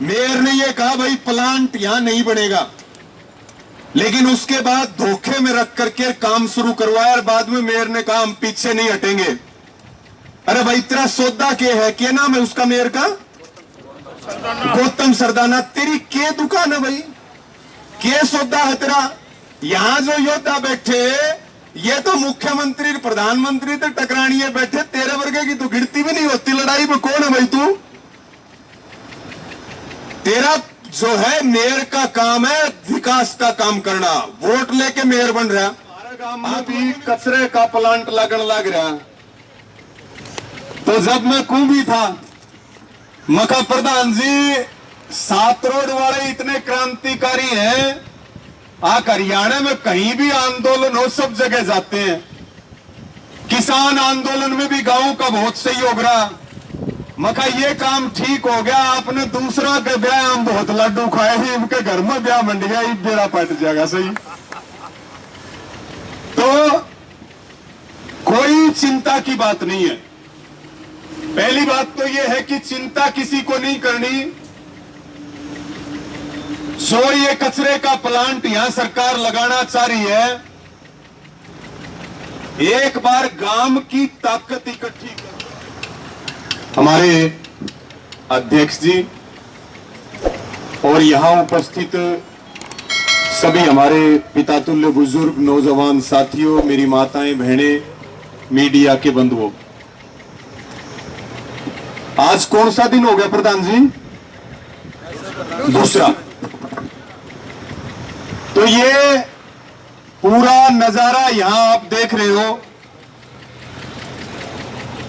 Mayor ने ये कहा भाई प्लांट यहां नहीं बनेगा, लेकिन उसके बाद धोखे में रख करके काम शुरू करवाया और बाद में मेयर ने कहा हम पीछे नहीं हटेंगे। अरे भाई तेरा सौदा क्या है, क्या नाम है उसका मेयर का? गौतम सरदाना। तेरी के दुकान है भाई, के सौदा है तेरा? यहां जो योद्धा बैठे ये तो मुख्यमंत्री प्रधानमंत्री तो टकरानिए बैठे, तेरे वर्गे की तो गिनती भी नहीं होती लड़ाई में। कौन है भाई तू? तेरा जो है मेयर का काम है विकास का काम करना, वोट लेके मेयर बन रहा। हमारे गांव में भी कचरे का प्लांट लगन लग रहा। तो जब मैं कुंभी था मखा प्रधान जी 7 रोड वाले इतने क्रांतिकारी हैं, हरियाणा में कहीं भी आंदोलन हो सब जगह जाते हैं। किसान आंदोलन में भी गांव का बहुत सहयोग रहा। मखा ये काम ठीक हो गया, आपने दूसरा के ब्याह हम बहुत लड्डू खाए ही, इनके घर में ब्याह मंड गया, ये बेड़ा पट जाएगा। सही। तो कोई चिंता की बात नहीं है। पहली बात तो यह है कि चिंता किसी को नहीं करनी। जो ये कचरे का प्लांट यहां सरकार लगाना चाह रही है, एक बार गांव की ताकत इकट्ठी कर। हमारे अध्यक्ष जी और यहां उपस्थित सभी हमारे पितातुल्य बुजुर्ग नौजवान साथियों, मेरी माताएं बहनें, मीडिया के बंधुओं, आज कौन सा दिन हो गया प्रधान जी? दूसरा। तो ये पूरा नजारा यहां आप देख रहे हो।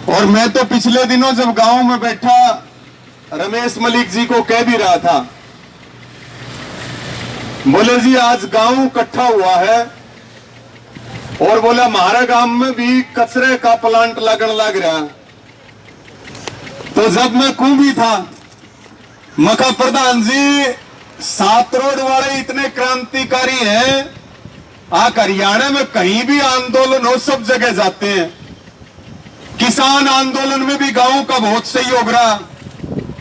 और मैं तो पिछले दिनों जब गांव में बैठा रमेश मलिक जी को कह भी रहा था, बोले जी आज गांव इकट्ठा हुआ है और बोला हमारे गांव में भी कचरे का प्लांट लगन लग रहा। तो जब मैं कुंभी था मखा प्रधान जी 7 रोड वाले इतने क्रांतिकारी हैं, हरियाणा में कहीं भी आंदोलन हो सब जगह जाते हैं। किसान आंदोलन में भी गांव का बहुत सहयोग रहा।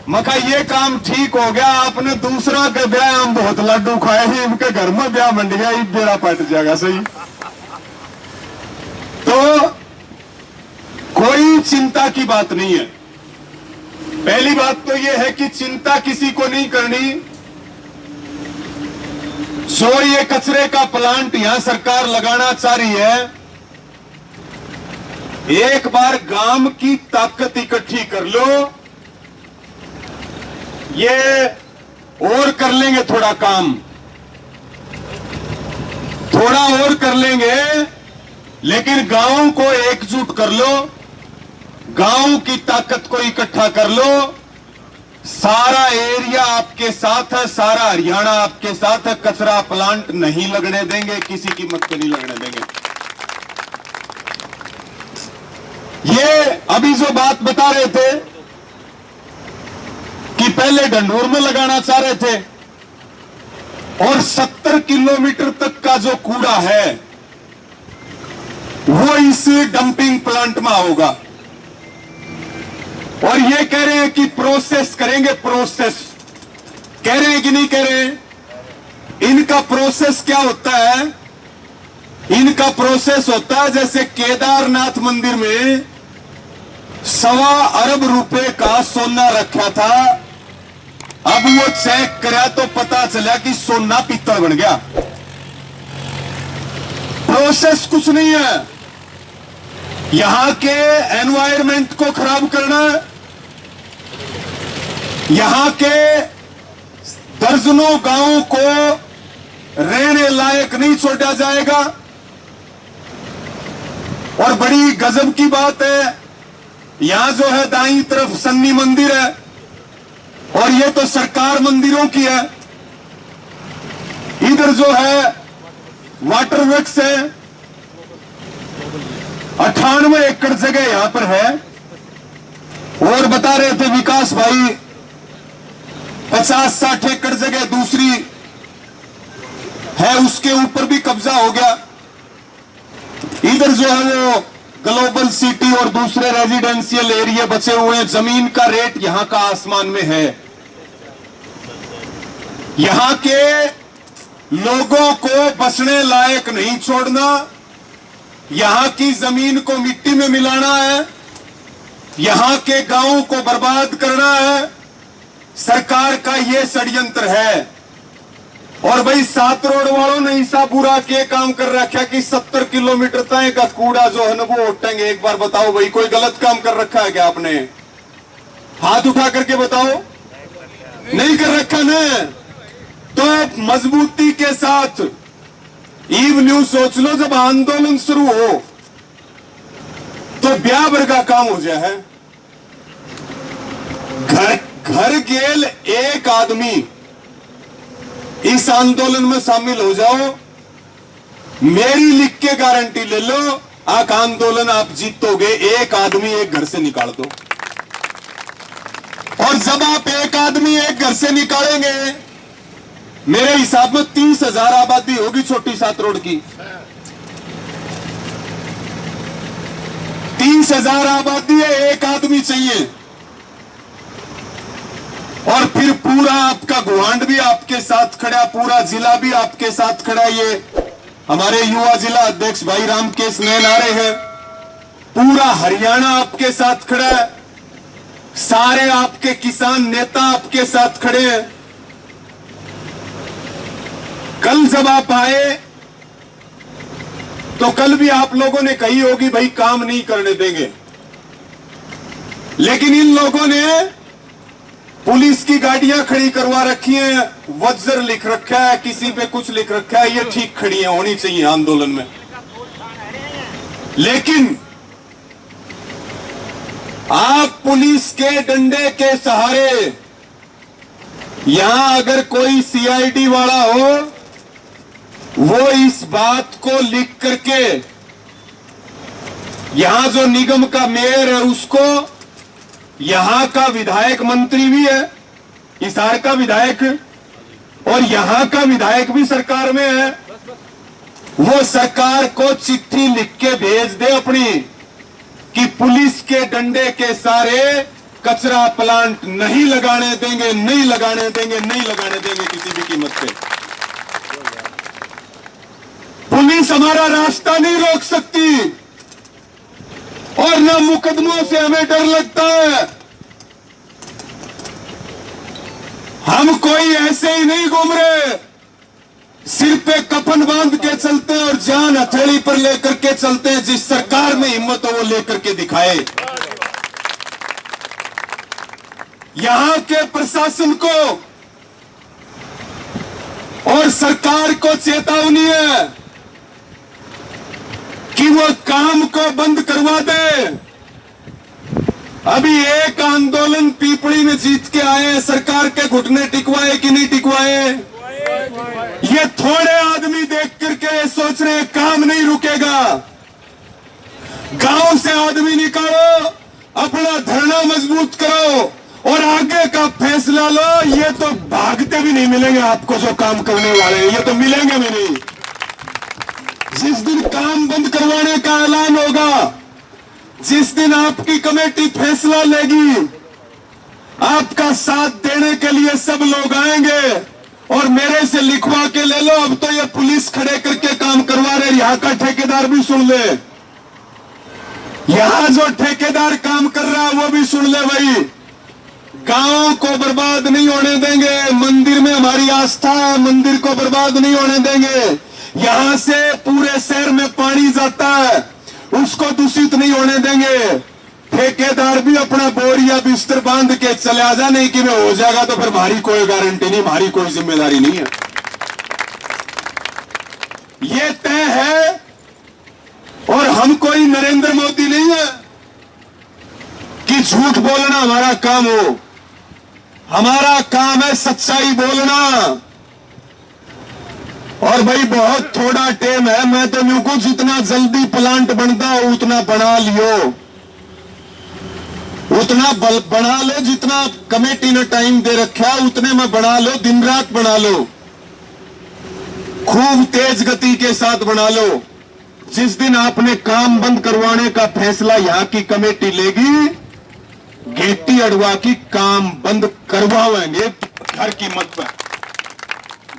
मखा ये काम ठीक हो गया, आपने दूसरा के ब्याह हम बहुत लड्डू खाए ही, इनके घर में ब्याह मंड गया, ये बेड़ा पट जाएगा। सही। तो कोई चिंता की बात नहीं है। पहली बात तो यह है कि चिंता किसी को नहीं करनी। जो ये कचरे का प्लांट यहां सरकार लगाना चाह रही है, एक बार गांव की ताकत इकट्ठी कर लो। ये और कर लेंगे थोड़ा काम, थोड़ा और कर लेंगे, लेकिन गांव को एकजुट कर लो, गांव की ताकत को इकट्ठा कर लो। सारा एरिया आपके साथ है, सारा हरियाणा आपके साथ है। कचरा प्लांट नहीं लगने देंगे, किसी कीमत पे नहीं लगने देंगे। ये अभी जो बात बता रहे थे कि पहले ढंढूर में लगाना चाह रहे थे और 70 किलोमीटर तक का जो कूड़ा है वो इस डंपिंग प्लांट में होगा। और ये कह रहे हैं कि प्रोसेस करेंगे। प्रोसेस कह रहे हैं कि नहीं कह रहे हैं? इनका प्रोसेस क्या होता है? इनका प्रोसेस होता है जैसे केदारनाथ मंदिर में 1.25 अरब रुपए का सोना रखा था, अब वो चेक करा तो पता चला कि सोना पीतल बन गया। प्रोसेस कुछ नहीं है, यहां के एनवायरमेंट को खराब करना, यहां के दर्जनों गांवों को रहने लायक नहीं छोड़ा जाएगा। और बड़ी गजब की बात है, यहां जो है दाईं तरफ सन्नी मंदिर है और ये तो सरकार मंदिरों की है। इधर जो है वाटर वर्क्स है, 98 एकड़ जगह यहां पर है। और बता रहे थे विकास भाई 50-60 एकड़ जगह दूसरी है, उसके ऊपर भी कब्जा हो गया। इधर जो है वो ग्लोबल सिटी और दूसरे रेजिडेंशियल एरिया बचे हुए हैं। जमीन का रेट यहां का आसमान में है। यहां के लोगों को बसने लायक नहीं छोड़ना, यहां की जमीन को मिट्टी में मिलाना है, यहां के गांवों को बर्बाद करना है। सरकार का यह षड्यंत्र है। और भाई सात रोड वालों ने ऐसा बुरा के काम कर रखा कि 70 किलोमीटर तय का कूड़ा जो है ना वो उठेंगे। एक बार बताओ भाई, कोई गलत काम कर रखा है क्या आपने? हाथ उठा करके बताओ, नहीं कर रखा ना? तो मजबूती के साथ ईव न्यूज सोच लो, जब आंदोलन शुरू हो तो ब्याह भर का काम हो जाए है। घर गेल एक आदमी इस आंदोलन में शामिल हो जाओ, मेरी लिख के गारंटी ले लो, आप आंदोलन आप जीतोगे। एक आदमी एक घर से निकाल दो, और जब आप एक आदमी एक घर से निकालेंगे, मेरे हिसाब में 30,000 आबादी होगी छोटी सात रोड की। 30,000 आबादी है, एक आदमी चाहिए। और फिर पूरा आपका गुवांड भी आपके साथ खड़ा, पूरा जिला भी आपके साथ खड़ा। ये हमारे युवा जिला अध्यक्ष भाई रामकेश नैन आ रहे हैं, पूरा हरियाणा आपके साथ खड़ा है, सारे आपके किसान नेता आपके साथ खड़े हैं। कल जब आप आए तो कल भी आप लोगों ने कही होगी भाई काम नहीं करने देंगे, लेकिन इन लोगों ने पुलिस की गाड़ियां खड़ी करवा रखी हैं, वज्र लिख रखा है, किसी पे कुछ लिख रखा है, ये ठीक खड़ी है, होनी चाहिए आंदोलन में। लेकिन आप पुलिस के डंडे के सहारे, यहां अगर कोई सीआईडी वाला हो, वो इस बात को लिख करके, यहां जो निगम का मेयर है उसको, यहां का विधायक मंत्री भी है, हिसार का विधायक, और यहां का विधायक भी सरकार में है, वो सरकार को चिट्ठी लिख के भेज दे अपनी कि पुलिस के डंडे के सारे कचरा प्लांट नहीं लगाने देंगे, नहीं लगाने देंगे, नहीं लगाने देंगे किसी भी कीमत पे। पुलिस हमारा रास्ता नहीं रोक सकती, और न मुकदमों से हमें डर लगता है। हम कोई ऐसे ही नहीं घूम रहे, सिर पे कफन बांध के चलते हैं और जान हथेली पर लेकर के चलते हैं। जिस सरकार में हिम्मत हो वो लेकर के दिखाए। यहां के प्रशासन को और सरकार को चेतावनी है कि वो काम को बंद करवा दे। अभी एक आंदोलन पीपड़ी में जीत के आए हैं, सरकार के घुटने टिकवाए कि नहीं टिकवाए? ये थोड़े आदमी देख करके सोच रहे काम नहीं रुकेगा। गांव से आदमी निकालो, अपना धरना मजबूत करो और आगे का फैसला लो। ये तो भागते भी नहीं मिलेंगे आपको जो काम करने वाले हैं, ये तो मिलेंगे भी नहीं। जिस दिन काम बंद करवाने का ऐलान होगा, जिस दिन आपकी कमेटी फैसला लेगी, आपका साथ देने के लिए सब लोग आएंगे। और मेरे से लिखवा के ले लो, अब तो ये पुलिस खड़े करके काम करवा रहे, यहां का ठेकेदार भी सुन ले, यहां जो ठेकेदार काम कर रहा है वो भी सुन ले भाई। गांव को बर्बाद नहीं होने देंगे, मंदिर में हमारी आस्था है, मंदिर को बर्बाद नहीं होने देंगे। यहां से पूरे शहर में पानी जाता है, उसको दूषित नहीं होने देंगे। ठेकेदार भी अपना बोरिया बिस्तर बांध के चले जा, नहीं कि मैं हो जाएगा तो फिर हमारी कोई गारंटी नहीं, हमारी कोई जिम्मेदारी नहीं है। ये तय है। और हम कोई नरेंद्र मोदी नहीं है कि झूठ बोलना हमारा काम हो। हमारा काम है सच्चाई बोलना। और भाई बहुत थोड़ा टाइम है, मैं तो न्यू को जितना जल्दी प्लांट बनता हो उतना बना लियो, उतना बना लो। जितना कमेटी ने टाइम दे रखा है उतने में बना लो, दिन रात बना लो, खूब तेज गति के साथ बना लो। जिस दिन आपने काम बंद करवाने का फैसला यहां की कमेटी लेगी, घेटी अड़वा की काम बंद करवाएंगे हर कीमत पर।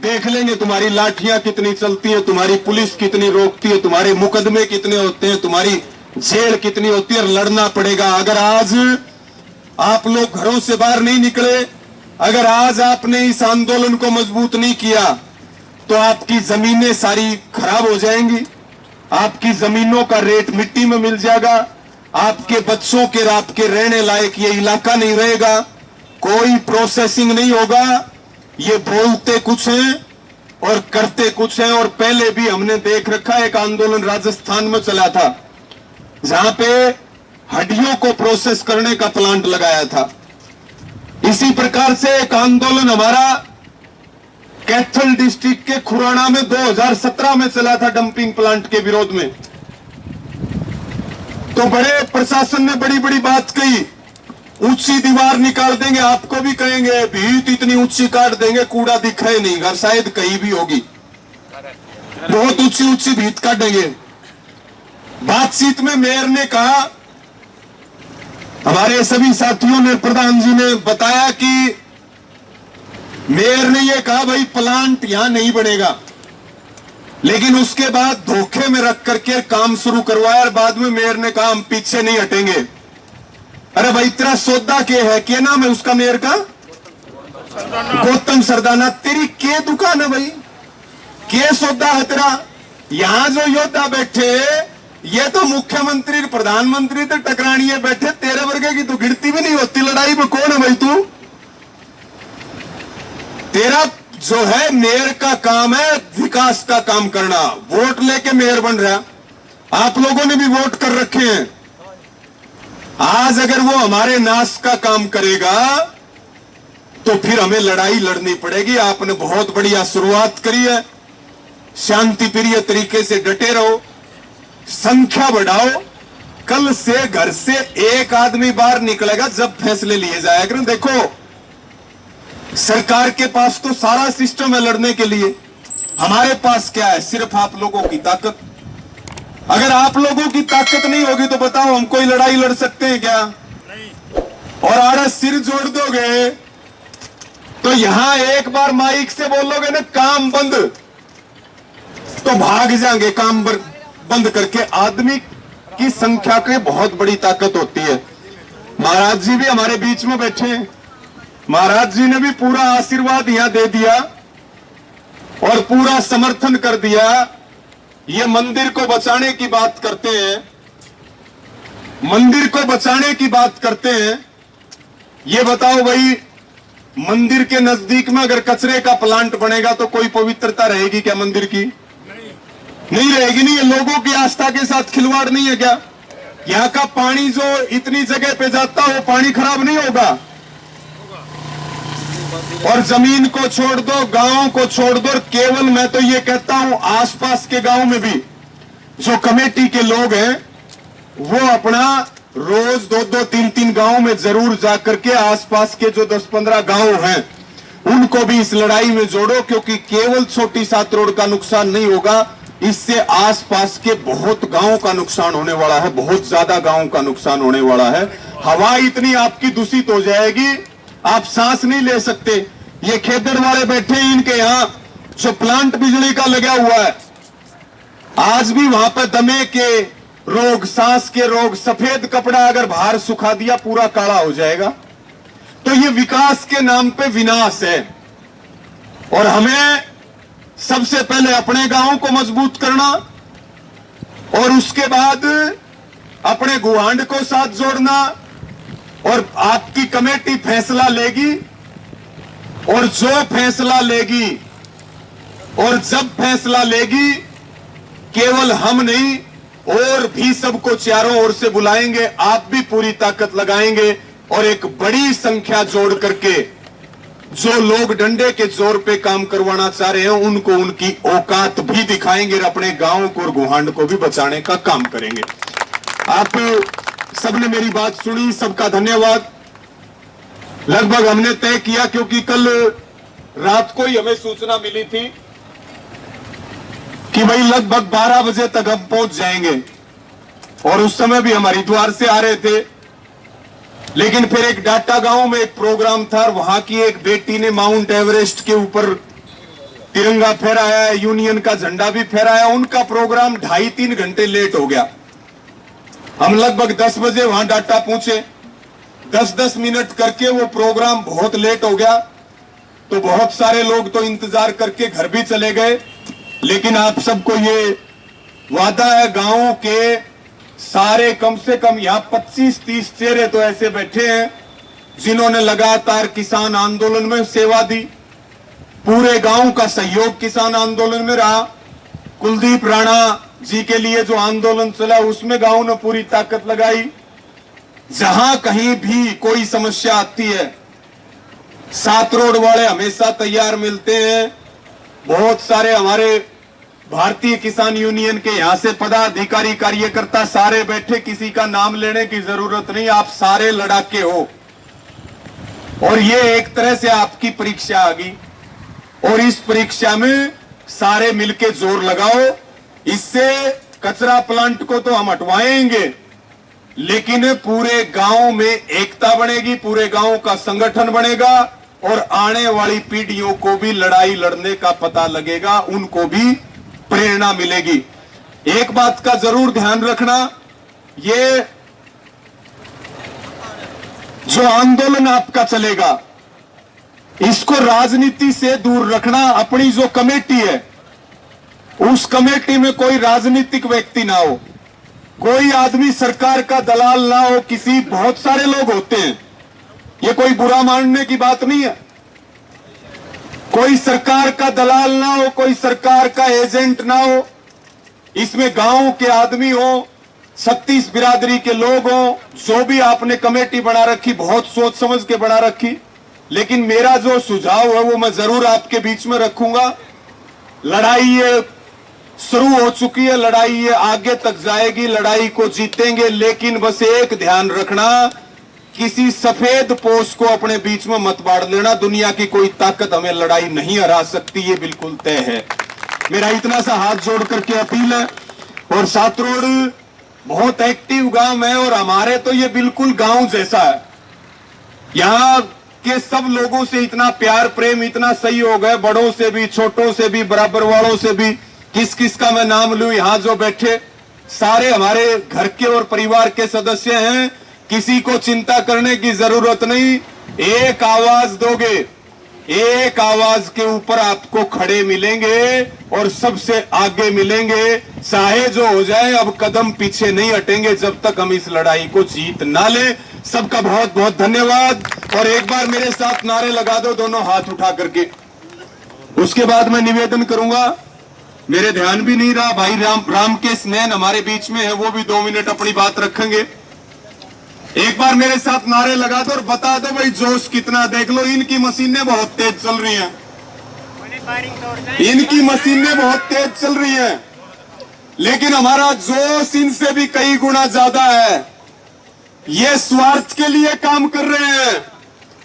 देख लेंगे तुम्हारी लाठियां कितनी चलती है, तुम्हारी पुलिस कितनी रोकती है, तुम्हारे मुकदमे कितने होते हैं, तुम्हारी जेल कितनी होती है, लड़ना पड़ेगा। अगर आज आप लोग घरों से बाहर नहीं निकले, अगर आज आपने इस आंदोलन को मजबूत नहीं किया, तो आपकी जमीनें सारी खराब हो जाएंगी, आपकी जमीनों का रेट मिट्टी में मिल जाएगा, आपके बच्चों के आपके रहने लायक ये इलाका नहीं रहेगा, कोई प्रोसेसिंग नहीं होगा। ये बोलते कुछ हैं और करते कुछ हैं। और पहले भी हमने देख रखा, एक आंदोलन राजस्थान में चला था जहां पे हड्डियों को प्रोसेस करने का प्लांट लगाया था। इसी प्रकार से एक आंदोलन हमारा कैथल डिस्ट्रिक्ट के खुराना में 2017 में चला था, डंपिंग प्लांट के विरोध में। तो बड़े प्रशासन ने बड़ी बड़ी बात कही, ऊंची दीवार निकाल देंगे, आपको भी कहेंगे भीत इतनी ऊंची काट देंगे कूड़ा दिखे नहीं, घर शायद कहीं भी होगी, बहुत ऊंची ऊंची भीत काटेंगे। बातचीत में मेयर ने कहा, हमारे सभी साथियों ने, प्रधान जी ने बताया कि मेयर ने यह कहा भाई प्लांट यहां नहीं बनेगा, लेकिन उसके बाद धोखे में रख करके काम शुरू करवाया और बाद में मेयर ने कहा हम पीछे नहीं हटेंगे। अरे भाई तेरा सौदा क्या है, क्या नाम है उसका मेयर का? गौतम सरदाना। तेरी के दुकान है भाई, के सौदा है तेरा? यहां जो योद्धा बैठे ये तो मुख्यमंत्री प्रधानमंत्री तो टकरानिए बैठे, तेरे वर्गे की तो गिनती भी नहीं होती लड़ाई में। कौन है भाई तू? तेरा जो है मेयर का काम है विकास का काम करना, वोट लेके मेयर बन रहा। आप लोगों ने भी वोट कर रखे हैं। आज अगर वो हमारे नाश का काम करेगा तो फिर हमें लड़ाई लड़नी पड़ेगी। आपने बहुत बढ़िया शुरुआत करी है, शांति प्रिय तरीके से डटे रहो, संख्या बढ़ाओ। कल से घर से एक आदमी बाहर निकलेगा जब फैसले लिए जाएगा। देखो सरकार के पास तो सारा सिस्टम है लड़ने के लिए, हमारे पास क्या है? सिर्फ आप लोगों की ताकत। अगर आप लोगों की ताकत नहीं होगी तो बताओ हम कोई लड़ाई लड़ सकते हैं क्या? नहीं। और आड़ा सिर जोड़ दोगे तो यहां एक बार माइक से बोलोगे ना काम बंद, तो भाग जाएंगे काम बंद करके। आदमी की संख्या की बहुत बड़ी ताकत होती है। महाराज जी भी हमारे बीच में बैठे हैं, महाराज जी ने भी पूरा आशीर्वाद यहां दे दिया और पूरा समर्थन कर दिया। ये मंदिर को बचाने की बात करते हैं, मंदिर को बचाने की बात करते हैं। ये बताओ भाई, मंदिर के नजदीक में अगर कचरे का प्लांट बनेगा तो कोई पवित्रता रहेगी क्या मंदिर की? नहीं रहेगी। नहीं, ये लोगों की आस्था के साथ खिलवाड़ नहीं है क्या? यहाँ का पानी जो इतनी जगह पे जाता हो, पानी खराब नहीं होगा? और जमीन को छोड़ दो, गांव को छोड़ दो, केवल मैं तो ये कहता हूं आसपास के गांव में भी जो कमेटी के लोग हैं वो अपना रोज 2-2, 3-3 गांव में जरूर जाकर के आसपास के जो 10-15 गांव हैं उनको भी इस लड़ाई में जोड़ो, क्योंकि केवल छोटी सात रोड का नुकसान नहीं होगा, इससे आसपास के बहुत गांव का नुकसान होने वाला है, बहुत ज्यादा गांव का नुकसान होने वाला है। हवा इतनी आपकी दूषित हो जाएगी, आप सांस नहीं ले सकते। ये खेदर वाले बैठे हैं, इनके यहां जो प्लांट बिजली का लगा हुआ है, आज भी वहां पर दमे के रोग, सांस के रोग, सफेद कपड़ा अगर बाहर सुखा दिया पूरा काला हो जाएगा। तो ये विकास के नाम पे विनाश है। और हमें सबसे पहले अपने गांव को मजबूत करना और उसके बाद अपने गुहांड को साथ जोड़ना। और आपकी कमेटी फैसला लेगी, और जो फैसला लेगी और जब फैसला लेगी, केवल हम नहीं और भी सबको चारों ओर से बुलाएंगे, आप भी पूरी ताकत लगाएंगे और एक बड़ी संख्या जोड़ करके जो लोग डंडे के जोर पे काम करवाना चाह रहे हैं उनको उनकी औकात भी दिखाएंगे और अपने गांव को और गुहांड को भी बचाने का काम करेंगे। आप सबने मेरी बात सुनी, सबका धन्यवाद। लगभग हमने तय किया, क्योंकि कल रात को ही हमें सूचना मिली थी कि भाई लगभग 12 बजे तक हम पहुंच जाएंगे, और उस समय भी हम हरिद्वार से आ रहे थे। लेकिन फिर एक डाटा गांव में एक प्रोग्राम था, वहां की एक बेटी ने माउंट एवरेस्ट के ऊपर तिरंगा फहराया है, यूनियन का झंडा भी फहराया। उनका प्रोग्राम 2.5-3 घंटे लेट हो गया। हम लगभग 10 बजे वहां डाटा पहुंचे, 10-10 मिनट करके वो प्रोग्राम बहुत लेट हो गया। तो बहुत सारे लोग तो इंतजार करके घर भी चले गए। लेकिन आप सबको ये वादा है, गांव के सारे कम से कम यहां 25-30 चेहरे तो ऐसे बैठे हैं जिन्होंने लगातार किसान आंदोलन में सेवा दी। पूरे गांव का सहयोग किसान आंदोलन में रहा। कुलदीप राणा जी के लिए जो आंदोलन चला उसमें गांव ने पूरी ताकत लगाई। जहां कहीं भी कोई समस्या आती है, 7 रोड वाले हमेशा तैयार मिलते हैं। बहुत सारे हमारे भारतीय किसान यूनियन के यहां से पदाधिकारी कार्यकर्ता सारे बैठे, किसी का नाम लेने की जरूरत नहीं, आप सारे लड़ाके हो। और ये एक तरह से आपकी परीक्षा आ गई और इस परीक्षा में सारे मिलके जोर लगाओ। इससे कचरा प्लांट को तो हम हटवाएंगे, लेकिन पूरे गांव में एकता बनेगी, पूरे गांव का संगठन बनेगा और आने वाली पीढ़ियों को भी लड़ाई लड़ने का पता लगेगा, उनको भी प्रेरणा मिलेगी। एक बात का जरूर ध्यान रखना, ये जो आंदोलन आपका चलेगा इसको राजनीति से दूर रखना। अपनी जो कमेटी है उस कमेटी में कोई राजनीतिक व्यक्ति ना हो, कोई आदमी सरकार का दलाल ना हो। किसी बहुत सारे लोग होते हैं, ये कोई बुरा मानने की बात नहीं है। कोई सरकार का दलाल ना हो, कोई सरकार का एजेंट ना हो। इसमें गांव के आदमी हो, 36 बिरादरी के लोग हो। जो भी आपने कमेटी बना रखी बहुत सोच समझ के बना रखी, लेकिन मेरा जो सुझाव है वो मैं जरूर आपके बीच में रखूंगा। लड़ाई ये शुरू हो चुकी है, लड़ाई ये आगे तक जाएगी, लड़ाई को जीतेंगे। लेकिन बस एक ध्यान रखना, किसी सफेद पोष को अपने बीच में मत बांट लेना। दुनिया की कोई ताकत हमें लड़ाई नहीं हरा सकती, ये बिल्कुल तय है। मेरा इतना सा हाथ जोड़ करके अपील है। और 7 रोड बहुत एक्टिव गांव है और हमारे तो ये बिल्कुल गांव जैसा है। यहाँ के सब लोगों से इतना प्यार प्रेम, इतना सहयोग है, बड़ों से भी, छोटों से भी, बराबर वालों से भी। किस किस का मैं नाम लूं, यहां जो बैठे सारे हमारे घर के और परिवार के सदस्य हैं। किसी को चिंता करने की जरूरत नहीं। एक आवाज दोगे, एक आवाज के ऊपर आपको खड़े मिलेंगे और सबसे आगे मिलेंगे। चाहे जो हो जाए, अब कदम पीछे नहीं हटेंगे जब तक हम इस लड़ाई को जीत ना ले। सबका बहुत बहुत धन्यवाद। और एक बार मेरे साथ नारे लगा दो, दोनों हाथ उठा करके। उसके बाद मैं निवेदन करूंगा, मेरे ध्यान भी नहीं रहा, भाई राम के स्नेह हमारे बीच में है, वो भी 2 मिनट अपनी बात रखेंगे। एक बार मेरे साथ नारे लगा दो और बता दो भाई जोश कितना। देख लो, इनकी मशीनें बहुत तेज चल रही हैं, इनकी मशीनें बहुत तेज चल रही हैं, लेकिन हमारा जोश इनसे भी कई गुना ज्यादा है। ये स्वार्थ के लिए काम कर रहे हैं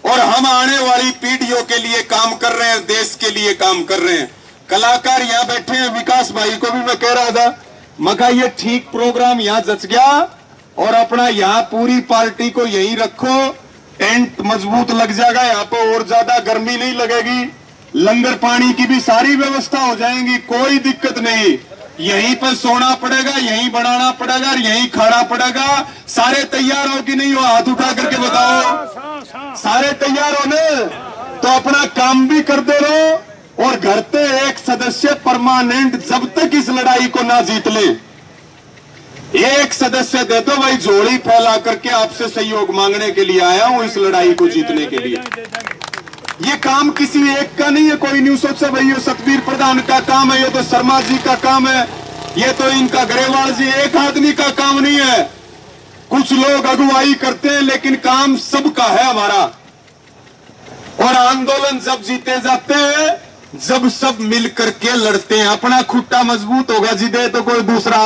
और हम आने वाली पीढ़ियों के लिए काम कर रहे हैं, देश के लिए काम कर रहे हैं। कलाकार यहाँ बैठे हैं, विकास भाई को भी मैं कह रहा था, मगर ये ठीक प्रोग्राम यहाँ जच गया और अपना यहाँ पूरी पार्टी को यहीं रखो, टेंट मजबूत लग जाएगा, यहाँ पे और ज्यादा गर्मी नहीं लगेगी। लंगर पानी की भी सारी व्यवस्था हो जाएगी, कोई दिक्कत नहीं। यहीं पर सोना पड़ेगा, यहीं बनाना पड़ेगा और यहीं खाना पड़ेगा। सारे तैयार हो कि नहीं हो? हाथ उठा करके बताओ। सारे तैयार हो ना? तो अपना काम भी करते रहो और घर पे एक सदस्य परमानेंट जब तक इस लड़ाई को ना जीत ले, एक सदस्य दे दो भाई। झोली फैला करके आपसे सहयोग मांगने के लिए आया हूं इस लड़ाई को जीतने के लिए। ये काम किसी एक का नहीं है, कोई नहीं सोचा भाई ये सतबीर प्रधान का काम है, ये तो शर्मा जी का काम है, ये तो इनका ग्रेवाल जी, एक आदमी का काम नहीं है। कुछ लोग अगुवाई करते हैं लेकिन काम सबका है हमारा। और आंदोलन जब जीते जाते हैं जब सब मिल करके लड़ते हैं। अपना खुट्टा मजबूत होगा जीते तो कोई दूसरा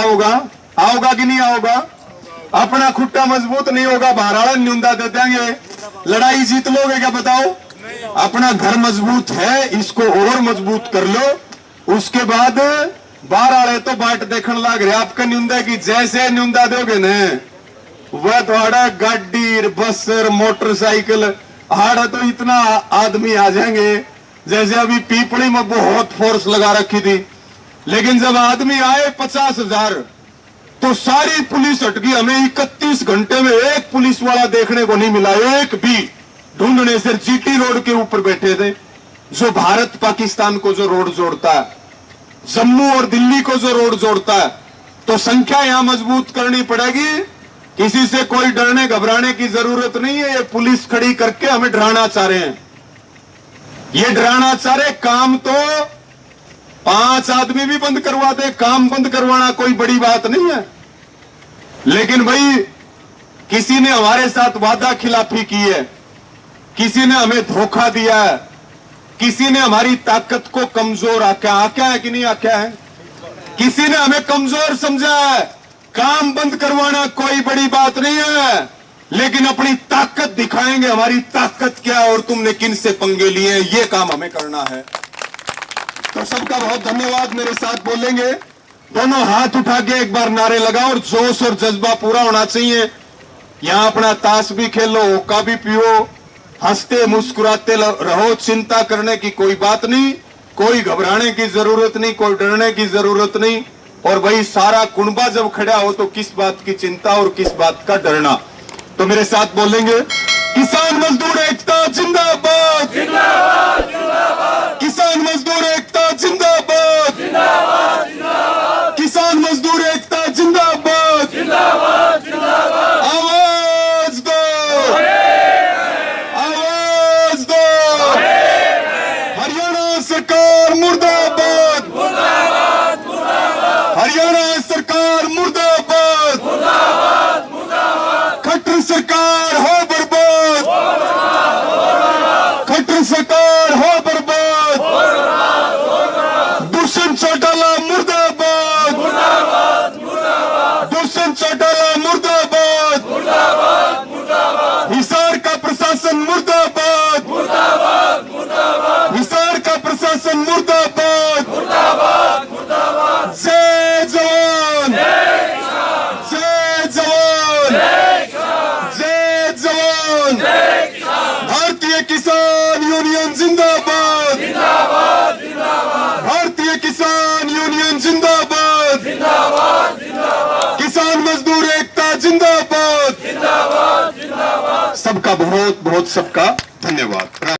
आओगा कि नहीं आओगा? अपना खुट्टा मजबूत नहीं होगा, बहराड़ा न्यूंदा दे देंगे, लड़ाई जीत लोगे क्या बताओ? अपना घर मजबूत है, इसको और मजबूत कर लो। उसके बाद बाहर आए तो बाट देखने लग रहे आपका न्यूंदा की, जैसे न्यूंदा दोगे न वह थोड़ा गाड़ी बस मोटरसाइकिल हाड़ा तो इतना आदमी आ जाएंगे जैसे अभी पीपड़ी में बहुत फोर्स लगा रखी थी, लेकिन जब आदमी आए 50,000 तो सारी पुलिस हट गई। हमें 31 घंटे में एक पुलिस वाला देखने को नहीं मिला, एक भी। ढूंढने से जीटी रोड के ऊपर बैठे थे, जो भारत पाकिस्तान को जो रोड जोड़ता है, जम्मू और दिल्ली को जो रोड जोड़ता है। तो संख्या यहां मजबूत करनी पड़ेगी। किसी से कोई डरने घबराने की जरूरत नहीं है। ये पुलिस खड़ी करके हमें डराना चाह रहे हैं, ये डराना चाह रहे। काम तो 5 आदमी भी बंद करवा दे, काम बंद करवाना कोई बड़ी बात नहीं है। लेकिन भाई किसी ने हमारे साथ वादा खिलाफी की है, किसी ने हमें धोखा दिया है, किसी ने हमारी ताकत को कमजोर आंका है कि नहीं आंका है, किसी ने हमें कमजोर समझा है। काम बंद करवाना कोई बड़ी बात नहीं है, लेकिन अपनी ताकत दिखाएंगे, हमारी ताकत क्या है और तुमने किन से पंगे लिए हैं, ये काम हमें करना है। तो सबका बहुत धन्यवाद। मेरे साथ बोलेंगे, दोनों हाथ उठा के एक बार नारे लगाओ और जोश और जज्बा पूरा होना चाहिए। यहां अपना ताश भी खेलो, होका भी पियो, हंसते मुस्कुराते रहो, चिंता करने की कोई बात नहीं, कोई घबराने की जरूरत नहीं, कोई डरने की जरूरत नहीं। और भाई सारा कुनबा जब खड़ा हो तो किस बात की चिंता और किस बात का डरना। तो मेरे साथ बोलेंगे, किसान मजदूर एकता जिंदाबाद, जिंदाबाद, जिंदाबाद। किसान मजदूर एकता जिंदाबाद, जिंदाबाद, जिंदाबाद। किसान मजदूर एकता जिंदाबाद, जिंदाबाद, जिंदाबाद। आवाज दो, आवाज दो। हरियाणा सरकार मुर्दाबाद, मुर्दाबाद, मुर्दाबाद। हरियाणा सरकार मुर्दाबाद, मुर्दाबाद, मुर्दाबाद। खट्टर सरकार हो बर्बाद, खट्टर सरकार हो बर्बाद। दुष्यंत चौटाला मुर्दाबाद, मुर्दाबाद, मुर्दाबाद। दुष्यंत चौटाला मुर्दाबाद, मुर्दाबाद, मुर्दाबाद। हिसार का प्रशासन मुर्दाबाद, मुर्दाबाद, मुर्दाबाद। हिसार का प्रशासन मुर्दाबाद, मुर्दाबाद, मुर्दाबाद। जय जवान, जय जवान, जय जवान। भारतीय किसान यूनियन जिंदाबाद, जिंदाबाद, जिंदाबाद। भारतीय किसान यूनियन जिंदाबाद, जिंदाबाद, जिंदाबाद। किसान मजदूर एकता जिंदाबाद, जिंदाबाद, जिंदाबाद। सबका बहुत बहुत सबका धन्यवाद।